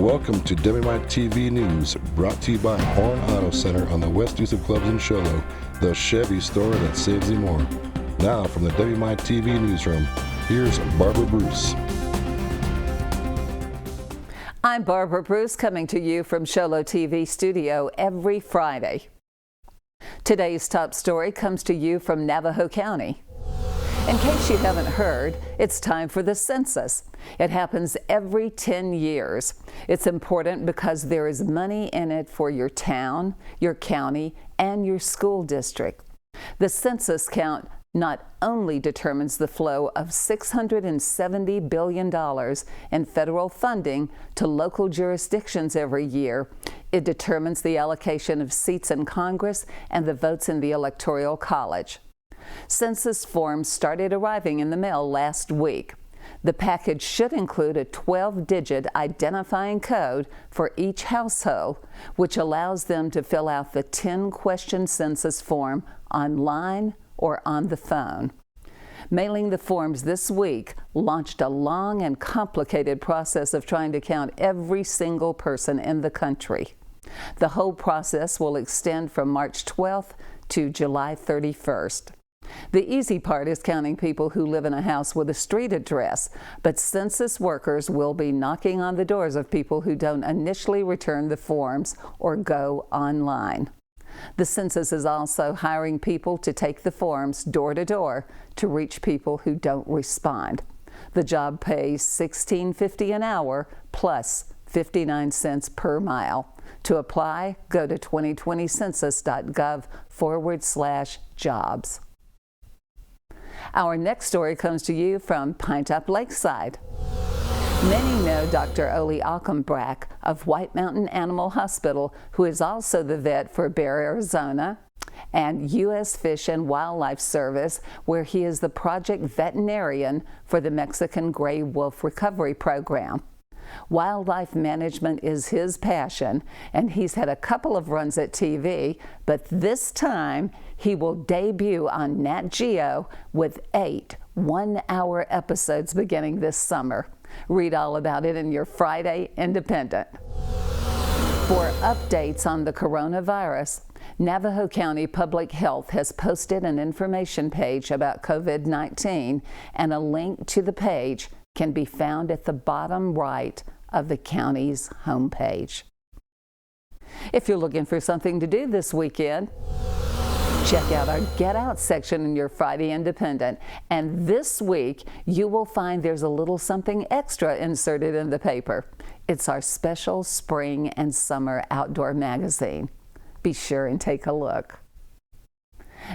Welcome to WMITV News, brought to you by Horn Auto Center on the West Use of Clubs in Show Low, the Chevy store that saves you more. Now from the WMITV newsroom, here's Barbara Bruce. I'm Barbara Bruce, coming to you from Show Low TV studio every Friday. Today's top story comes to you from Navajo County. In case you haven't heard, it's time for the census. It happens every 10 years. It's important because there is money in it for your town, your county, and your school district. The census count not only determines the flow of $670 billion in federal funding to local jurisdictions every year, it determines the allocation of seats in Congress and the votes in the Electoral College. Census forms started arriving in the mail last week. The package should include a 12-digit identifying code for each household, which allows them to fill out the 10-question census form online or on the phone. Mailing the forms this week launched a long and complicated process of trying to count every single person in the country. The whole process will extend from March 12th to July 31st. The easy part is counting people who live in a house with a street address, but census workers will be knocking on the doors of people who don't initially return the forms or go online. The census is also hiring people to take the forms door to door to reach people who don't respond. The job pays $16.50 an hour plus 59 cents per mile. To apply, go to 2020census.gov/jobs. Our next story comes to you from Pinetop Lakeside. Many know Dr. Ole Achenbrack of White Mountain Animal Hospital, who is also the vet for Bear, Arizona, and U.S. Fish and Wildlife Service, where he is the project veterinarian for the Mexican Gray Wolf Recovery Program. Wildlife management is his passion, and he's had a couple of runs at TV, but this time he will debut on Nat Geo with 8 one-hour episodes beginning this summer. Read all about it in your Friday Independent. For updates on the coronavirus, Navajo County Public Health has posted an information page about COVID-19, and a link to the page can be found at the bottom right of the county's homepage. If you're looking for something to do this weekend, check out our Get Out section in your Friday Independent. And this week, you will find there's a little something extra inserted in the paper. It's our special spring and summer outdoor magazine. Be sure and take a look.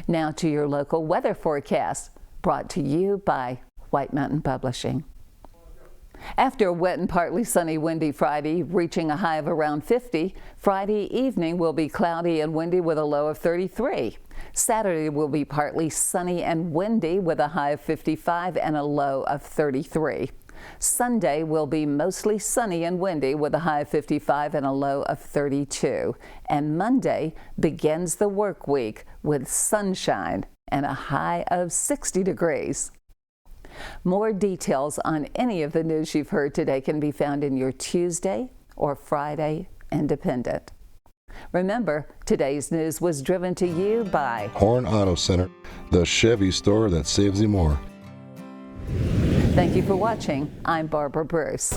Now to your local weather forecast, brought to you by White Mountain Publishing. After a wet and partly sunny, windy Friday, reaching a high of around 50, Friday evening will be cloudy and windy with a low of 33. Saturday will be partly sunny and windy with a high of 55 and a low of 33. Sunday will be mostly sunny and windy with a high of 55 and a low of 32. And Monday begins the work week with sunshine and a high of 60 degrees. More details on any of the news you've heard today can be found in your Tuesday or Friday Independent. Remember, today's news was driven to you by Horn Auto Center, the Chevy store that saves you more. Thank you for watching. I'm Barbara Bruce.